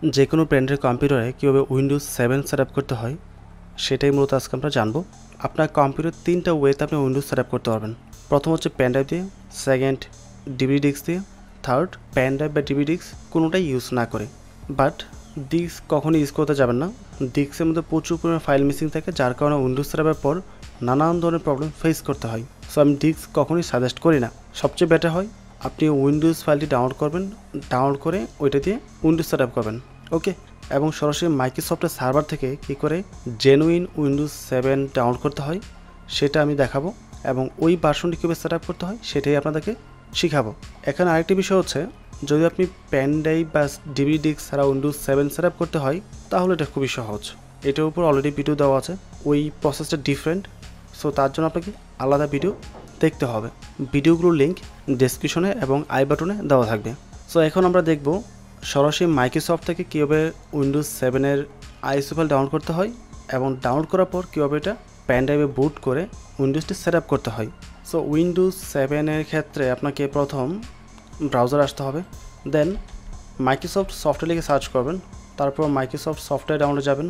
যে কোনো ব্র্যান্ডের কম্পিউটারে কীভাবে উইন্ডোজ 7 সেট আপ করতে হয় সেটাই মূলত আজকে আমরা জানবো। আপনার কম্পিউটার 3টা ওয়েতে আপনি উইন্ডোজ সেট আপ করতে পারবেন। প্রথম হচ্ছে পেন ড্রাইভ দিয়ে, সেকেন্ড ডিভিডি ডিস্ক দিয়ে, থার্ড পেন ড্রাইভ বা ডিভিডি ডিস্ক কোনোটাই ইউজ না করে। বাট ডিস্ক কখনই ইউজ করতে যাবেন না। ডিস্কের মধ্যে প্রচুর পরিমাণে ফাইল মিসিং থাকে, যার কারণে উইন্ডোজ সেট আপের পর নানান ধরনের প্রবলেম ফেস করতে হয়। সো আমি ডিস্ক কখনই সাজেস্ট করি না। সবচেয়ে বেটার হয় আপনি উইন্ডোজ ফাইলটি ডাউনলোড করবেন, ডাউনলোড করে ওইটা দিয়ে উইন্ডোজ সেট আপ করবেন। ওকে, এবং সরাসরি মাইক্রোসফটের সার্ভার থেকে কী করে জেনুইন উইন্ডোজ 7 ডাউনলোড করতে হয় সেটা আমি দেখাবো, এবং ওই ভার্সনটি কীভাবে সেট আপ করতে হয় সেটাই আপনাদেরকে শেখাবো। এখানে আরেকটি বিষয় হচ্ছে, যদি আপনি পেন ড্রাইভ বা ডিভিডি ডিস্ক ছাড়া উইন্ডোজ 7 সেট আপ করতে হয় তাহলে এটা খুবই সহজ। এটার উপর অলরেডি ভিডিও দেওয়া আছে, ওই প্রসেসটা ডিফারেন্ট। সো তার জন্য আপনাকে আলাদা ভিডিও দেখতে হবে। ভিডিওগুলোর লিঙ্ক ডেসক্রিপশনে এবং আই বাটনে দেওয়া থাকবে। সো এখন আমরা দেখব সরাসরি মাইক্রোসফট থেকে কীভাবে উইন্ডোজ 7-এর আইএসও ফাইল ডাউনলোড করতে হয়, এবং ডাউনলোড করার পর কীভাবে এটা পেন ড্রাইভে বুট করে উইন্ডোজটি সেট আপ করতে হয়। সো উইন্ডোজ 7-এর ক্ষেত্রে আপনাকে প্রথম ব্রাউজার আসতে হবে, দেন মাইক্রোসফট সফটওয়্যার লিখে সার্চ করবেন, তারপর মাইক্রোসফট সফটওয়্যার ডাউনলোড যাবেন।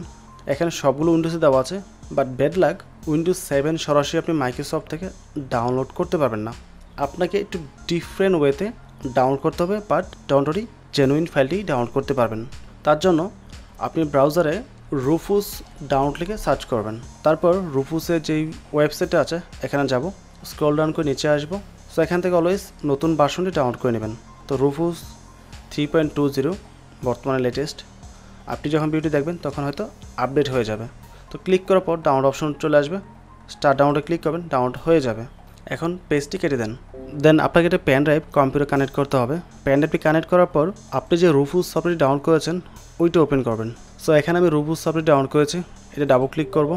এখানে সবগুলো উইন্ডোজে দেওয়া আছে, বাট ব্যাড লাক উইন্ডোজ 7 সরাসরি আপনি মাইক্রোসফট থেকে ডাউনলোড করতে পারবেন না। আপনাকে একটু ডিফারেন্ট ওয়েতে ডাউনলোড করতে হবে, বাট ডোন্ট ওয়ারি, জেনুইন ফাইলটি ডাউনলোড করতে পারবেন। তার জন্য আপনি ব্রাউজারে রুফুস ডাউনলোড লিখে সার্চ করবেন, তারপর রুফুসের যেই ওয়েবসাইটটা আছে এখানে যাব, স্ক্রল ডাউন করে নিচে আসবো। সো এখান থেকে অলওয়েজ নতুন ভার্সনটি ডাউনলোড করে নেবেন। তো রুফুস 3.20 বর্তমানে লেটেস্ট। আপনি যখন ভিডিওটি দেখবেন তখন হয়তো আপডেট হয়ে যাবে। তো ক্লিক করার পর ডাউনলোড অপশন চলে আসবে, স্টার্ট ডাউনলোডে ক্লিক করবেন, ডাউনলোড হয়ে যাবে। এখন পেজটি কেটে দেন আপনাকে একটা পেন ড্রাইভ কম্পিউটার কানেক্ট করতে হবে। পেন ড্রাইভটি কানেক্ট করার পর আপনি যে রুফুস সফটওয়্যারটি ডাউনলোড করেছেন ওইটা ওপেন করবেন। সো এখানে আমি রুফুস সফটওয়্যারটি ডাউনলোড করেছি, এটা ডাবল ক্লিক করব,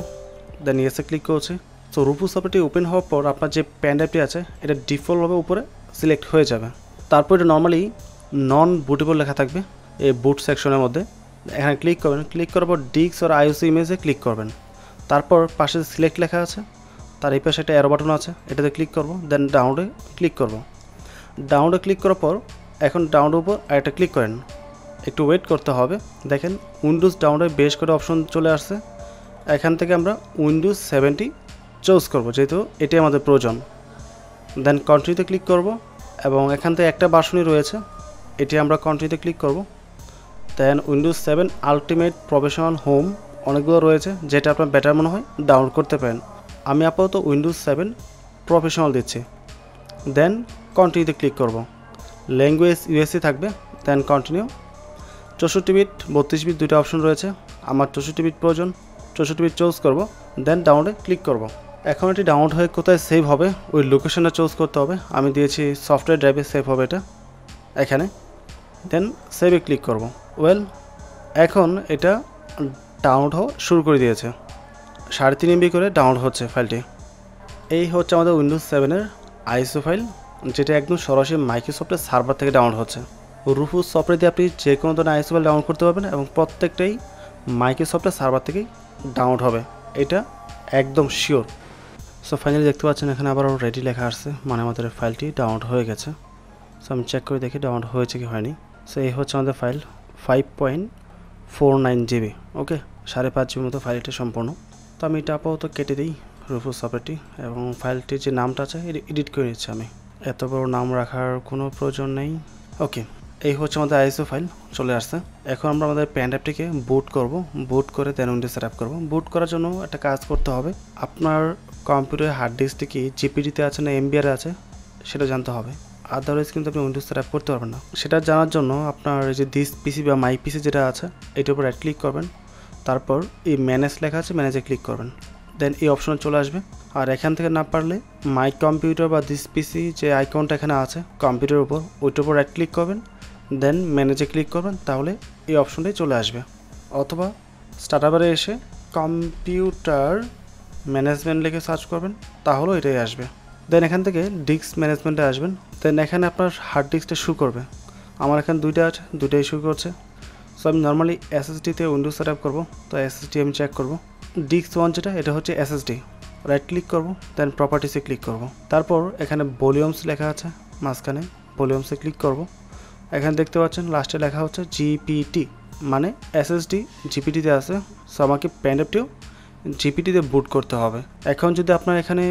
দেন ইয়েসে ক্লিক করছি। সো রুফুস সফটওয়্যারটি ওপেন হওয়ার পর আপনার যে পেন ড্রাইভটি আছে এটা ডিফল্টভাবে উপরে সিলেক্ট হয়ে যাবে। তারপর এটা নর্মালি নন বুটেবল লেখা থাকবে এই বুট সেকশনের মধ্যে। এখানে ক্লিক করবেন, ক্লিক করার পর ডিস্ক আর আইওসি ইমেজে ক্লিক করবেন। তারপর পাশে সিলেক্ট লেখা আছে, তার এই পাশে একটা অ্যারো বাটন আছে, এটাতে ক্লিক করব, দেন ডাউনলোডে ক্লিক করব। ডাউনলোডে ক্লিক করার পর এখন ডাউনলোডের উপর আরেকটা ক্লিক করেন, একটু ওয়েট করতে হবে। দেখেন উইন্ডোজ ডাউনলোডে বেশ করে অপশন চলে আসছে। এখান থেকে আমরা উইন্ডোজ 7 চুজ করব, যেহেতু এটাই আমাদের প্রয়োজন। দেন কন্টিনিউতে ক্লিক করব, এবং এখান থেকে একটা ভার্সনই রয়েছে, এটি আমরা কন্টিনিউতে ক্লিক করব। দেন উইন্ডোজ 7 আলটিমেট প্রফেশনাল হোম অনেকগুলো রয়েছে, যেটা আপনার বেটার মনে হয় ডাউনলোড করতে পারেন। আমি আপাতত উইন্ডোজ 7 প্রফেশনাল দিচ্ছি। দেন কন্টিনিউতে ক্লিক করব, ল্যাঙ্গুয়েজ ইউএসসি থাকবে, দেন কন্টিনিউ। 64 বিট 32 বিট দুটো অপশন রয়েছে, আমার 64 বিট প্রয়োজন, 64 বিট চুজ করব, দেন ডাউনলোডে ক্লিক করব। এখন এটি ডাউনলোড হয়ে কোথায় সেভ হবে ওই লোকেশনটা চুজ করতে হবে। আমি দিয়েছি সফটওয়্যার ড্রাইভে সেভ হবে এটা এখানে, দেন সেভে ক্লিক করব। ওয়েল, এখন এটা ডাউনলোড হওয়া শুরু করে দিয়েছে, 3.5 MB করে ডাউনলোড হচ্ছে ফাইলটি। এই হচ্ছে আমাদের উইন্ডোজ 7-এর আইএসও ফাইল, যেটা একদম সরাসরি মাইক্রোসফটের সার্ভার থেকে ডাউনলোড হচ্ছে। রুফুস সফটওয়্যার দিয়ে আপনি যে কোনো ধরনের আইএসও ফাইল ডাউনলোড করতে পারবেন, এবং প্রত্যেকটাই মাইক্রোসফটের সার্ভার থেকেই ডাউনলোড হবে, এটা একদম শিওর। সো ফাইনালি দেখতে পাচ্ছেন এখানে আবার রেডি লেখা আসছে, মানে আমাদের ফাইলটি ডাউনলোড হয়ে গেছে। সো আমি চেক করে দেখি ডাউনলোড হয়েছে কি হয়নি। সো এই হচ্ছে আমাদের ফাইল, 5.49 GB। ওকে, 5.5 GB মতো ফাইলটি সম্পূর্ণ। তো আমি এটা আপাতত কেটে দিই রুফুস সফটওয়্যারটি, এবং ফাইলটির যে নামটা আছে এডিট করে নিচ্ছি আমি, এত বড় নাম রাখার কোনো প্রয়োজন নেই। ওকে, এই হচ্ছে আমাদের আইএসও ফাইল চলে আসছে। এখন আমরা আমাদের পেন ড্রাইভটিকে বুট করব, বুট করে দেন উইন্ডোজ সেট আপ করবো। বুট করার জন্য একটা কাজ করতে হবে, আপনার কম্পিউটারের হার্ড ডিস্কটি কি জিপিডিতে আছে না এমবিআরে আছে সেটা জানতে হবে, আদারওয়াইজ কিন্তু আপনি উইন্ডোজ সেট আপ করতে পারবেন না। সেটা জানার জন্য আপনার যে দিস পিসি বা মাই পিসি যেটা আছে এটার উপর রাইট ক্লিক করবেন, তারপর এই ম্যানেজ লেখা আছে ম্যানেজে ক্লিক করবেন, দেন এই অপশনে চলে আসবে। আর এখান থেকে না পারলে মাই কম্পিউটার বা দিস পিসি যে আইকনটা এখানে আছে কম্পিউটারের উপর, ওইটার উপর রাইট ক্লিক করবেন, দেন ম্যানেজে ক্লিক করবেন, তাহলে এই অপশনটাই চলে আসবে। অথবা স্টার্টারে এসে কম্পিউটার ম্যানেজমেন্ট লিখে সার্চ করবেন, তাহলেও এটাই আসবে। দেন এখান থেকে ডিস্ক ম্যানেজমেন্টে আসবেন, দেন এখানে আপনার হার্ড ডিস্কটা শু করবে। আমার এখানে দুইটা আছে, দুইটাই শু করছে। সো আমি নর্মালি এসএসডিতে উইন্ডোজ সেট আপ করবো, তো এসএসডি আমি চেক করবো। ডিস্ক 1 যেটা, এটা হচ্ছে এসএসডি, রাইট ক্লিক করব, দেন প্রপার্টিসে ক্লিক করব। তারপর এখানে ভলিউমস লেখা আছে মাঝখানে, ভলিউমসে ক্লিক করব। এখানে দেখতে পাচ্ছেন লাস্টে লেখা হচ্ছে জিপিটি, মানে এসএসডি জিপিটিতে আছে, সো আমাকে পেন ড্রাইভটিও জিপিটিতে বুট করতে হবে। এখন যদি আপনার এখানে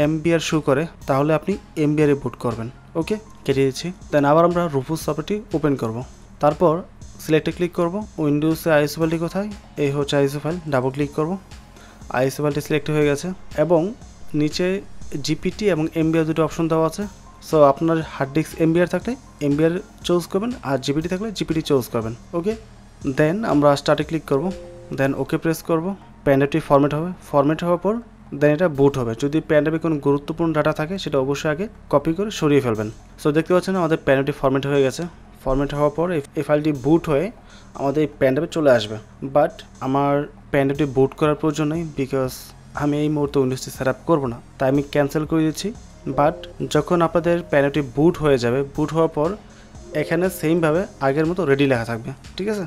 এমবিআর শো করে তাহলে আপনি এমবিআরে বুট করবেন। ওকে, কেটে দিচ্ছি। দেন আবার আমরা রুফুস সফটওয়্যারটি ওপেন করব। তারপর সিলেক্টে ক্লিক করব। উইন্ডোজে আইএসও ফাইলটি কোথায়, এই হচ্ছে আইএসও ফাইল, ডাবল ক্লিক করব। আইএসও ফাইলটি সিলেক্ট হয়ে গেছে এবং নিচে জিপিটি এবং এমবিআর দুটো অপশন দেওয়া আছে। সো আপনার হার্ড ডিস্ক এমবিআর থাকলে এমবিআর চুজ করবেন, আর জিপিটি থাকলে জিপিটি চুজ করবেন। ওকে, দেন আমরা স্টার্টে ক্লিক করব, দেন ওকে প্রেস করব। পেন ড্রাইভটি ফরম্যাট হবে, ফরম্যাট হওয়ার পর দেন এটা বুট হবে। যদি পেন ড্রাইভে কোনো গুরুত্বপূর্ণ ডাটা থাকে সেটা অবশ্যই আগে কপি করে সরিয়ে ফেলবেন। সো দেখতে পাচ্ছেন আমাদের পেন ড্রাইভটি ফরম্যাট হয়ে গেছে। ফরম্যাট হওয়ার পর এই ফাইলটি বুট হয়ে আমাদের এই পেন ড্রাইভে চলে আসবে। বাট আমার পেন ড্রাইভটি বুট করার প্রয়োজন নেই, বিকজ আমি এই মুহূর্তে উইন্ডোজটি সেট আপ করবো না, তাই আমি ক্যান্সেল করে দিচ্ছি। বাট যখন আপনাদের পেন ড্রাইভটি বুট হয়ে যাবে, বুট হওয়ার পর এখানে সেমভাবে আগের মতো রেডি লেখা থাকবে। ঠিক আছে,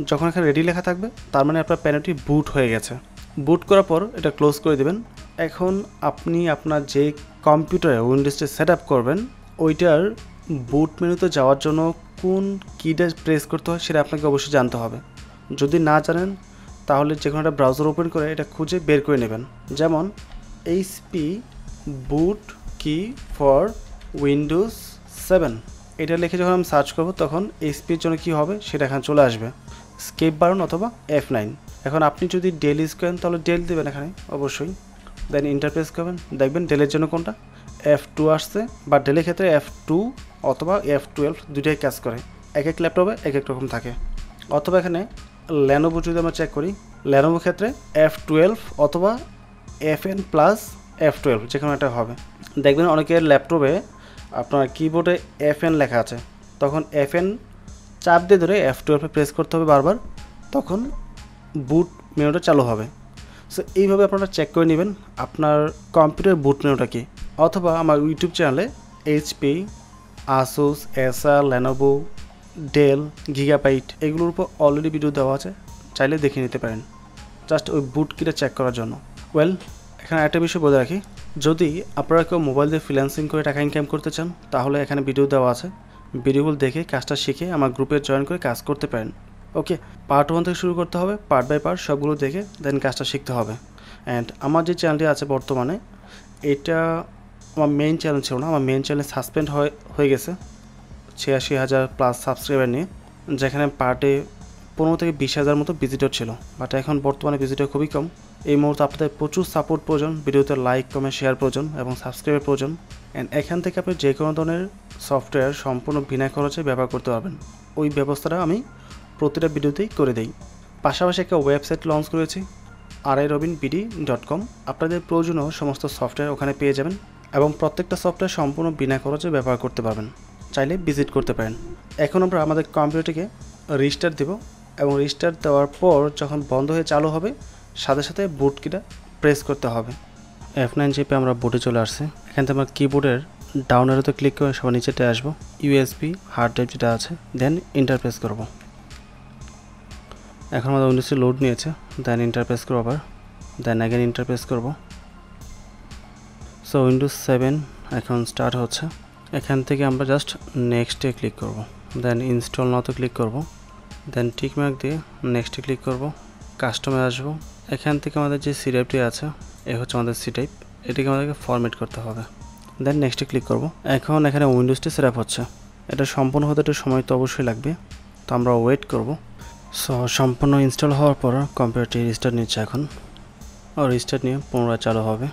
যখন এখানে রেডি লেখা থাকবে তার মানে আপনার পেন ড্রাইভটি বুট হয়ে গেছে। বুট করার পর এটা ক্লোজ করে দেবেন। এখন আপনি আপনার যে কম্পিউটারে উইন্ডোজটি সেট আপ করবেন ওইটার বুট মেনুতে যাওয়ার জন্য কোন কিটা প্রেস করতে হয় সেটা আপনাকে অবশ্যই জানতে হবে। যদি না জানেন তাহলে যে কোনো একটা ব্রাউজার ওপেন করে এটা খুঁজে বের করে নেবেন। যেমন এইচপি বুট কি ফর উইন্ডোজ 7 এটা লিখে যখন আমি সার্চ করব তখন এইচপির জন্য কী হবে সেটা এখানে চলে আসবে, স্কেপ বাটন অথবা F9। এখন আপনি যদি ডেল ইউজ করেন তাহলে ডেল দেবেন এখানে অবশ্যই। দেন ইন্টারপ্রেস করবেন, দেখবেন ডেলের জন্য কোনটা F2 আসছে, বা ডেলের ক্ষেত্রে F2 অথবা F12 দুইটাই কাজ করে। এক এক ল্যাপটপে এক এক রকম থাকে। অথবা এখানে ল্যানোভো যদি আমরা চেক করি, ল্যানোভোর ক্ষেত্রে F12 অথবা FN প্লাস F12 যে কোনো একটা হবে। দেখবেন অনেকের ল্যাপটপে আপনার কিবোর্ডে FN লেখা আছে, তখন FN চাপ দিয়ে ধরে F12 প্রেস করতে হবে বারবার, তখন বুট মেনুটা চালু হবে। সো এইভাবে আপনারা চেক করে নেবেন আপনার কম্পিউটার বুট মেনুটা কি। অথবা আমার ইউটিউব চ্যানেলে HP, আসুস, এসার, ল্যানোভো, ডেল, গিগাবাইট এগুলোর উপর অলরেডি ভিডিও দেওয়া আছে, চাইলে দেখে নিতে পারেন জাস্ট ওই বুট কিটা চেক করার জন্য। ওয়েল, এখানে একটা বিষয় বলে রাখি, যদি আপনারা কেউ মোবাইল দিয়ে ফ্রিল্যান্সিং করে টাকা ইনকাম করতে চান তাহলে এখানে ভিডিও দেওয়া আছে, ভিডিওগুলো দেখে কাজটা শিখে আমার গ্রুপে জয়েন করে কাজ করতে পারেন। ওকে, পার্ট 1 থেকে শুরু করতে হবে, পার্ট বাই পার্ট সবগুলো দেখে দেন কাজটা শিখতে হবে। অ্যান্ড আমার যে চ্যানেলটি আছে বর্তমানে, এটা আমার মেইন চ্যানেল ছিল না, আমার মেইন চ্যানেল সাসপেন্ড হয়ে গেছে 86,000 প্লাস সাবস্ক্রাইবার নিয়ে, যেখানে পার্টে 15 থেকে 20,000 মতো ভিজিটর ছিল। বাট এখন বর্তমানে ভিজিটর খুবই কম। এই মুহূর্তে আপনাদের প্রচুর সাপোর্ট প্রয়োজন, ভিডিওতে লাইক, কমেন্ট, শেয়ার প্রয়োজন এবং সাবস্ক্রাইবের প্রয়োজন। অ্যান্ড এখান থেকে আপনি যে কোনো ধরনের সফটওয়্যার সম্পূর্ণ বিনা খরচে ব্যবহার করতে পারবেন। ওই ব্যবস্থাটা আমি প্রতিটা ভিডিওতেই করে দিই। পাশাপাশি একটা ওয়েবসাইট লঞ্চ করেছি RIRobinBD.com, আপনাদের প্রয়োজনীয় সমস্ত সফটওয়্যার ওখানে পেয়ে যাবেন এবং প্রত্যেকটা সফটওয়্যার সম্পূর্ণ বিনা খরচে ব্যবহার করতে পারবেন, চাইলে ভিজিট করতে পারেন। এখন আমরা আমাদের কম্পিউটারটিকে রিস্টার্ট দেব এবং রিস্টার্ট দেওয়ার পর যখন বন্ধ হয়ে চালু হবে সাথে সাথে বুট কিটা প্রেস করতে হবে। F9 চেপে আমরা বুটে চলে আসছে। এখান থেকে আমরা কিবোর্ডের ডাউন অ্যারোতে ক্লিক করে সবার নিচেতে আসবো, USB হার্ড ড্রাইভ যেটা আছে, দেন ইন্টারপ্রেস করব। এখন আমাদের উইন্ডোজটি লোড নিয়েছে, দেন ইন্টারপ্রেস করবো আবার, দেন অ্যাগেন ইন্টারপ্রেস করব। সো উইন্ডোজ 7 এখন স্টার্ট হচ্ছে। এখান থেকে আমরা জাস্ট নেক্সটে ক্লিক করব, দেন ইনস্টল নাওতে ক্লিক করব, দেন টিক মার্ক দিয়ে নেক্সটে ক্লিক করব, কাস্টমে আসবো। এখান থেকে আমাদের যে সি ড্রাইভটি আছে এ হচ্ছে আমাদের সি টাইপ, এটিকে আমাদেরকে ফরম্যাট করতে হবে, দেন নেক্সটে ক্লিক করব। এখন এখানে উইন্ডোজটি সেট আপ হচ্ছে, এটা সম্পূর্ণ হতে একটু সময় তো অবশ্যই লাগবে, তো আমরা ওয়েট করব। সো সম্পূর্ণ ইনস্টল হওয়ার পর কম্পিউটারটি রিস্টার্ট নিচ্ছে এখন, রিস্টার্ট নিয়ে পুনরায় চালু হবে।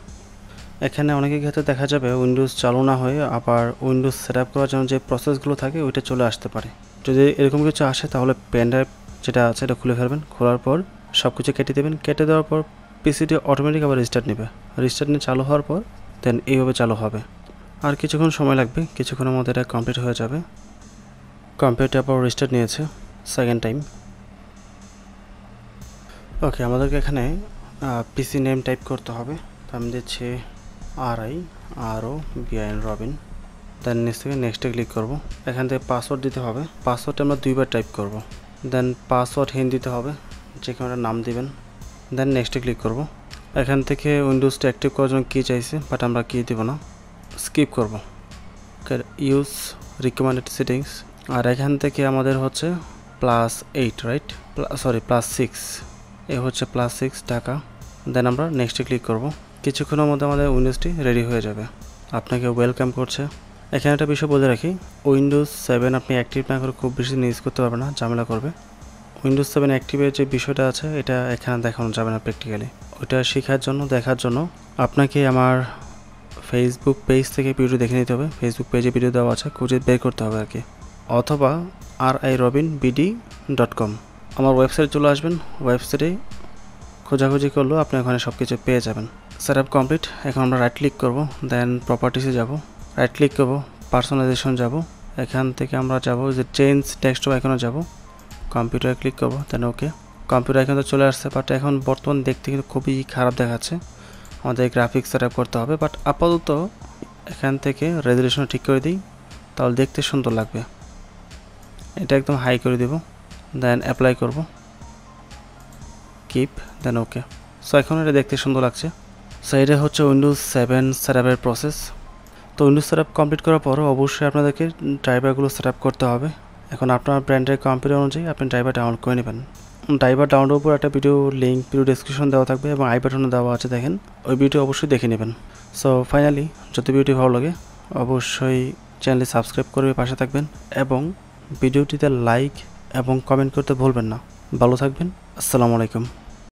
এখানে অনেকের ক্ষেত্রে দেখা যাবে উইন্ডোজ চালু না হয়ে আবার উইন্ডোজ সেট আপ করার জন্য যে প্রসেসগুলো থাকে ওইটা চলে আসতে পারে। যদি এরকম কিছু আসে তাহলে পেন ড্রাইভ যেটা আছে এটা খুলে ফেলবেন, খোলার পর সব কিছু কেটে দেবেন, কেটে দেওয়ার পর পিসিটি অটোমেটিক আবার রিস্টার্ট নেবে, রিস্টার্ট নিয়ে চালু হওয়ার পর দেন এইভাবে চালু হবে। আর কিছুক্ষণ সময় লাগবে, কিছুক্ষণের মধ্যে এটা কমপ্লিট হয়ে যাবে। কম্পিউটার আবার রিস্টার্ট নিয়েছে সেকেন্ড টাইম। ওকে, আমাদেরকে এখানে পিসি নেম টাইপ করতে হবে, তো আমি দিচ্ছি RIROBIN, দেন নিচ থেকে নেক্সটে ক্লিক করব। এখান থেকে পাসওয়ার্ড দিতে হবে, পাসওয়ার্ডটা আমরা 2বার টাইপ করব, দেন পাসওয়ার্ড দিতে হবে, যে কোনো একটা নাম দিবেন, দেন নেক্সটে ক্লিক করব। এখান থেকে উইন্ডোজটা অ্যাক্টিভ করার জন্য কী চাইছে, বাট আমরা কী দেব না, স্কিপ করব। ইউজ রিকমেন্ডেড সেটিংস, আর এখান থেকে আমাদের হচ্ছে +8 রাইট, সরি +6, এ হচ্ছে +6 টাকা। দেন আমরা নেক্সটে ক্লিক করব। কিছুক্ষণের মধ্যে আমাদের উইন্ডোজটি রেডি হয়ে যাবে। আপনাকে ওয়েলকাম করছে। এখানে একটা বিষয় বলে রাখি, উইন্ডোজ 7 আপনি অ্যাক্টিভ না করে খুব বেশি ইউজ করতে পারবেন না, ঝামেলা করবে। উইন্ডোজ 7 অ্যাক্টিভের যে বিষয়টা আছে এটা এখানে দেখানো যাবে না প্র্যাকটিক্যালি। ওইটা শেখার জন্য, দেখার জন্য আপনাকে আমার ফেসবুক পেজ থেকে ভিডিও দেখে নিতে হবে। ফেসবুক পেজে ভিডিও দেওয়া আছে, খুঁজে বের করতে হবে আর কি, অথবা RIRobinBD.com আমার ওয়েবসাইটে চলে আসবেন। ওয়েবসাইটে খোঁজাখুঁজি করলেও আপনি ওখানে সব কিছু পেয়ে যাবেন। Set up complete. এখন আমরা রাইট ক্লিক করব, দেন প্রপার্টিসে যাব, রাইট ক্লিক করব, পার্সোনালাইজেশন যাব, এখান থেকে আমরা যাব যে চেঞ্জ ডেস্কটপ আইকনে যাব, কম্পিউটারে ক্লিক করব, দেন ওকে। কম্পিউটার আইকন তো চলে আসছে, বাট এখন বর্তমান দেখতে কিন্তু খুবই খারাপ দেখাচ্ছে। আমাদের গ্রাফিক্স সেট আপ করতে হবে, বাট আপাতত এখান থেকে রেজুলেশন ঠিক করে দিই, তাহলে দেখতে সুন্দর লাগবে। এটা একদম হাই করে দেব, দেন অ্যাপ্লাই করব, কিপ, দেন ওকে। সো এখন এটা দেখতে সুন্দর লাগছে। সো এটা হচ্ছে উইন্ডোজ 7 সেট আপের প্রসেস। তো উইন্ডোজ সেট আপ কমপ্লিট করার পর অবশ্যই আপনাদেরকে ড্রাইভারগুলো সেট আপ করতে হবে। এখন আপনার ব্র্যান্ডের কম্পিউটার অনুযায়ী আপনি ড্রাইভার ডাউনলোড করে নেবেন। ড্রাইভার ডাউনলোডের উপর একটা ভিডিও লিঙ্ক, ভিডিও ডেসক্রিপশন দেওয়া থাকবে এবং আই বাটনে দেওয়া আছে, দেখেন ওই ভিডিও অবশ্যই দেখে নেবেন। সো ফাইনালি যদি ভিডিওটি ভালো লাগে অবশ্যই চ্যানেলটি সাবস্ক্রাইব করে পাশে থাকবেন এবং ভিডিওটিতে লাইক এবং কমেন্ট করতে ভুলবেন না। ভালো থাকবেন। আসসালামু আলাইকুম।